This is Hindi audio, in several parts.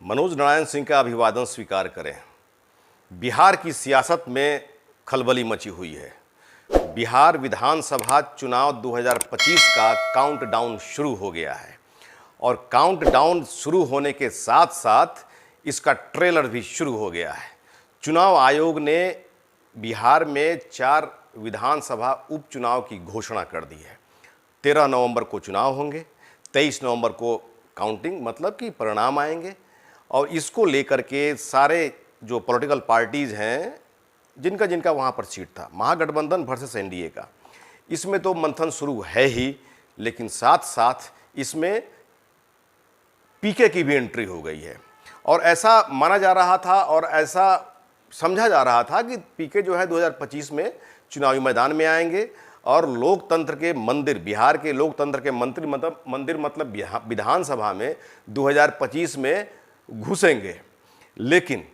मनोज नारायण सिंह का अभिवादन स्वीकार करें। बिहार की सियासत में खलबली मची हुई है। बिहार विधानसभा चुनाव 2025 का काउंटडाउन शुरू हो गया है और काउंटडाउन शुरू होने के साथ साथ इसका ट्रेलर भी शुरू हो गया है। चुनाव आयोग ने बिहार में 4 विधानसभा उपचुनाव की घोषणा कर दी है। 13 नवंबर को चुनाव होंगे, 23 नवंबर को काउंटिंग मतलब कि परिणाम आएंगे और इसको लेकर के सारे जो पॉलिटिकल पार्टीज़ हैं जिनका जिनका वहाँ पर सीट था, महागठबंधन वर्सेस एनडीए का, इसमें तो मंथन शुरू है ही, लेकिन साथ साथ इसमें पीके की भी एंट्री हो गई है। और ऐसा माना जा रहा था और ऐसा समझा जा रहा था कि पीके जो है 2025 में चुनावी मैदान में आएंगे और लोकतंत्र के मंदिर, बिहार के लोकतंत्र के मंदिर मतलब विधानसभा में 2025 में घुसेंगे। लेकिन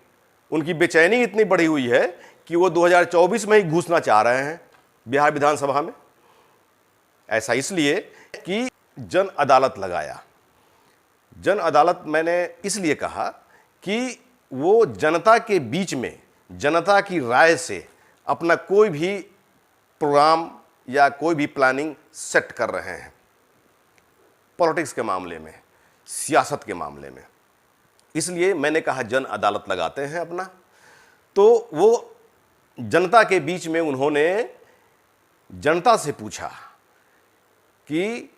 उनकी बेचैनी इतनी बढ़ी हुई है कि वो 2024 में ही घुसना चाह रहे हैं बिहार विधानसभा में। ऐसा इसलिए कि जन अदालत लगाया। जन अदालत मैंने इसलिए कहा कि वो जनता के बीच में जनता की राय से अपना कोई भी प्रोग्राम या कोई भी प्लानिंग सेट कर रहे हैं पॉलिटिक्स के मामले में, सियासत के मामले में। इसलिए मैंने कहा जन अदालत लगाते हैं अपना। तो वो जनता के बीच में उन्होंने जनता से पूछा कि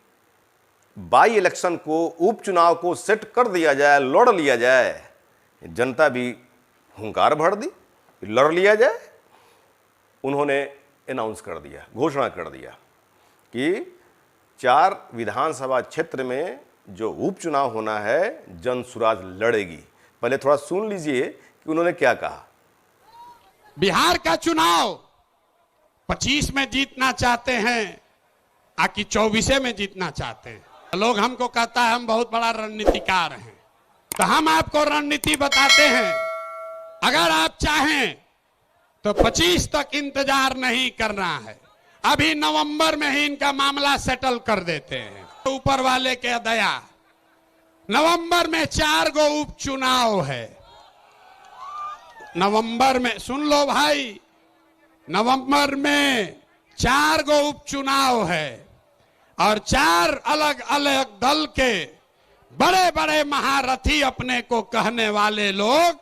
बाई इलेक्शन को, उपचुनाव को सेट कर दिया जाए, लड़ लिया जाए। जनता भी हुंकार भर दी, लड़ लिया जाए। उन्होंने अनाउंस कर दिया, घोषणा कर दिया कि 4 विधानसभा क्षेत्र में जो उपचुनाव होना है जनसुराज लड़ेगी। पहले थोड़ा सुन लीजिए कि उन्होंने क्या कहा। बिहार का चुनाव 25 में जीतना चाहते हैं आकि 24 में जीतना चाहते हैं। लोग हमको कहता है हम बहुत बड़ा रणनीतिकार हैं, तो हम आपको रणनीति बताते हैं। अगर आप चाहें तो 25 तक इंतजार नहीं करना है, अभी नवंबर में ही इनका मामला सेटल कर देते हैं। ऊपर वाले के दया, नवंबर में 4 गो उपचुनाव है। नवंबर में, सुन लो भाई, नवंबर में 4 गो उपचुनाव है और 4 अलग अलग दल के बड़े बड़े महारथी अपने को कहने वाले लोग,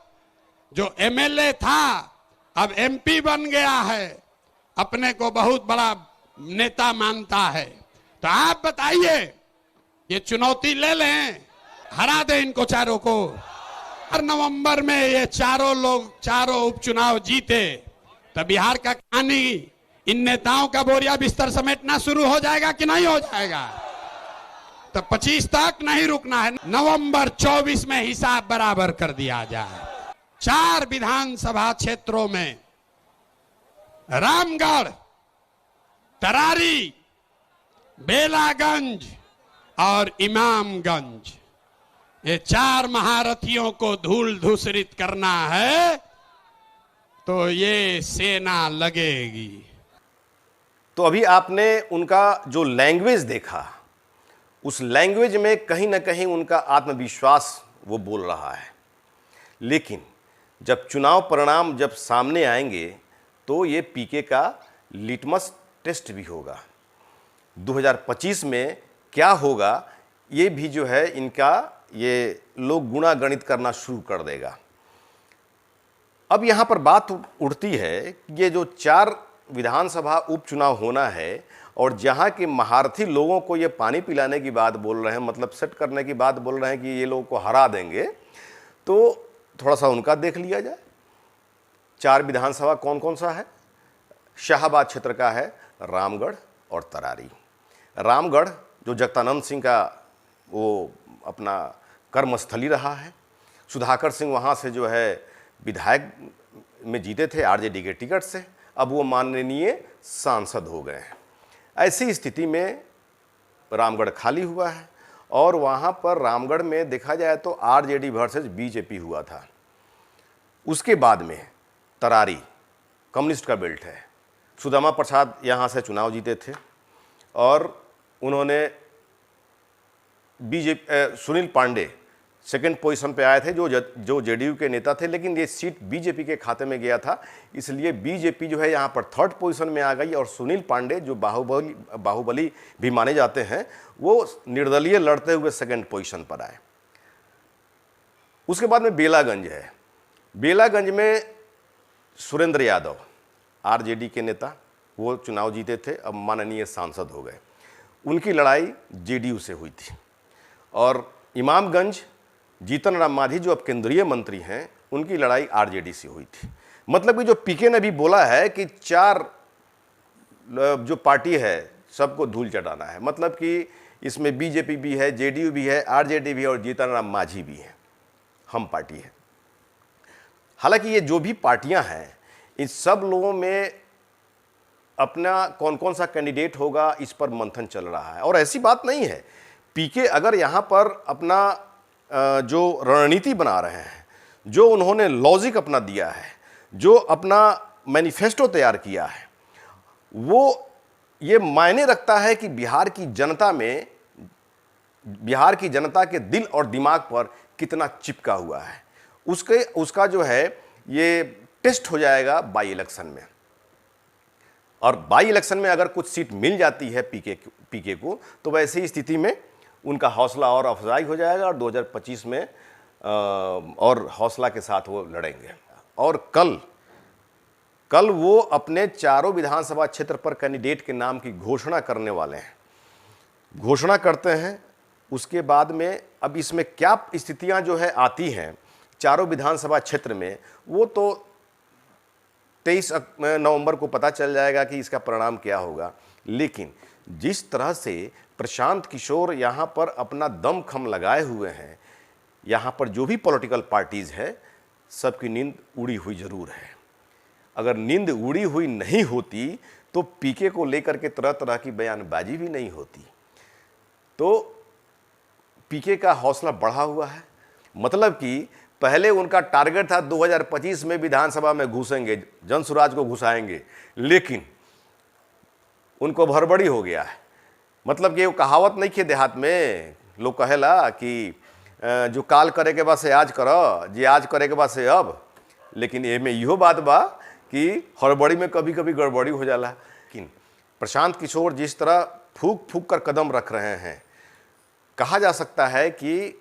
जो एमएलए था अब एमपी बन गया है, अपने को बहुत बड़ा नेता मानता है। तो आप बताइए, ये चुनौती ले लें, हरा दे इनको चारों को। और नवंबर में ये चारों उपचुनाव जीते तो बिहार का कहानी, इन नेताओं का बोरिया बिस्तर समेटना शुरू हो जाएगा कि नहीं हो जाएगा। तो 25 तक नहीं रुकना है, नवंबर 24 में हिसाब बराबर कर दिया जाए। 4 विधानसभा क्षेत्रों में रामगढ़, तरारी, बेलागंज और इमामगंज, ये 4 महारथियों को धूल धूसरित करना है तो ये सेना लगेगी। तो अभी आपने उनका जो लैंग्वेज देखा, उस लैंग्वेज में कहीं ना कहीं उनका आत्मविश्वास वो बोल रहा है। लेकिन जब चुनाव परिणाम जब सामने आएंगे तो ये पीके का लिटमस टेस्ट भी होगा। 2025 में क्या होगा ये भी जो है इनका, ये लोग गुणा गणित करना शुरू कर देगा। अब यहाँ पर बात उठती है कि ये जो 4 विधानसभा उपचुनाव होना है और जहाँ के महारथी लोगों को ये पानी पिलाने की बात बोल रहे हैं, मतलब सेट करने की बात बोल रहे हैं कि ये लोगों को हरा देंगे, तो थोड़ा सा उनका देख लिया जाए। 4 विधानसभा कौन कौन सा है? शाहाबाद क्षेत्र का है रामगढ़ और तरारी। रामगढ़ जो जगतानंद सिंह का वो अपना कर्मस्थली रहा है, सुधाकर सिंह वहाँ से जो है विधायक में जीते थे आरजेडी के टिकट से, अब वो माननीय सांसद हो गए हैं। ऐसी स्थिति में रामगढ़ खाली हुआ है और वहाँ पर रामगढ़ में देखा जाए तो आरजेडी वर्सेस बीजेपी हुआ था। उसके बाद में तरारी कम्युनिस्ट का बेल्ट है। सुदामा प्रसाद यहाँ से चुनाव जीते थे और उन्होंने सुनील पांडे सेकंड पोजीशन पे आए थे जो जेडीयू के नेता थे, लेकिन ये सीट बीजेपी के खाते में गया था, इसलिए बीजेपी जो है यहाँ पर थर्ड पोजीशन में आ गई और सुनील पांडे जो बाहुबली भी माने जाते हैं वो निर्दलीय लड़ते हुए सेकंड पोजीशन पर आए। उसके बाद में बेलागंज है। बेलागंज में सुरेंद्र यादव आरजेडी के नेता, वो चुनाव जीते थे, अब माननीय सांसद हो गए। उनकी लड़ाई जेडीयू से हुई थी। और इमामगंज जीतन राम मांझी जो अब केंद्रीय मंत्री हैं, उनकी लड़ाई आरजेडी से हुई थी। मतलब कि जो पीके ने भी बोला है कि 4 जो पार्टी है सबको धूल चटाना है, मतलब कि इसमें बीजेपी भी है, जेडीयू भी है, आरजेडी भी है और जीतन राम मांझी भी है, हम पार्टी है। हालांकि ये जो भी पार्टियां हैं, इन सब लोगों में अपना कौन कौन सा कैंडिडेट होगा इस पर मंथन चल रहा है। और ऐसी बात नहीं है, पीके अगर यहाँ पर अपना जो रणनीति बना रहे हैं, जो उन्होंने लॉजिक अपना दिया है, जो अपना मैनिफेस्टो तैयार किया है, वो ये मायने रखता है कि बिहार की जनता के दिल और दिमाग पर कितना चिपका हुआ है। उसका जो है ये टेस्ट हो जाएगा बाई इलेक्शन में। और बाई इलेक्शन में अगर कुछ सीट मिल जाती है पीके को, तो वैसे ही स्थिति में उनका हौसला और अफजाई हो जाएगा और 2025 में और हौसला के साथ वो लड़ेंगे। और कल वो अपने चारों विधानसभा क्षेत्र पर कैंडिडेट के नाम की घोषणा करने वाले हैं, घोषणा करते हैं। उसके बाद में अब इसमें क्या स्थितियां जो है आती हैं चारों विधानसभा क्षेत्र में, वो तो 23 नवंबर को पता चल जाएगा कि इसका परिणाम क्या होगा। लेकिन जिस तरह से प्रशांत किशोर यहाँ पर अपना दमखम लगाए हुए हैं, यहाँ पर जो भी पॉलिटिकल पार्टीज़ है सबकी नींद उड़ी हुई ज़रूर है। अगर नींद उड़ी हुई नहीं होती तो पीके को लेकर के तरह तरह की बयानबाजी भी नहीं होती। तो पीके का हौसला बढ़ा हुआ है। मतलब कि पहले उनका टारगेट था 2025 में विधानसभा में घुसेंगे, जनसुराज को घुसाएंगे, लेकिन उनको भड़बड़ी हो गया है। मतलब कि वो कहावत नहीं खे देहात में, लोग कहेला कि जो काल करे के बाद से आज करो, जे आज करे के बाद से अब। लेकिन ये में इहो बात बा कि हड़बड़ी में कभी कभी गड़बड़ी हो जाला। लेकिन प्रशांत किशोर जिस तरह फूक फूक कर कदम रख रहे हैं, कहा जा सकता है कि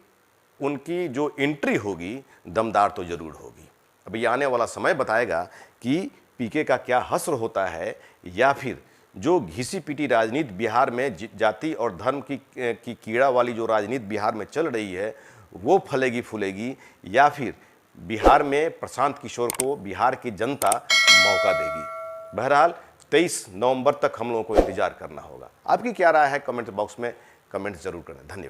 उनकी जो एंट्री होगी दमदार तो जरूर होगी। अभी आने वाला समय बताएगा कि पीके का क्या हश्र होता है, या फिर जो घिसी पीटी राजनीति बिहार में जाति और धर्म की कीड़ा वाली जो राजनीति बिहार में चल रही है वो फलेगी फूलेगी, या फिर बिहार में प्रशांत किशोर को बिहार की जनता मौका देगी। बहरहाल 23 नवंबर तक हम लोगों को इंतजार करना होगा। आपकी क्या राय है कमेंट बॉक्स में कमेंट जरूर करें। धन्यवाद।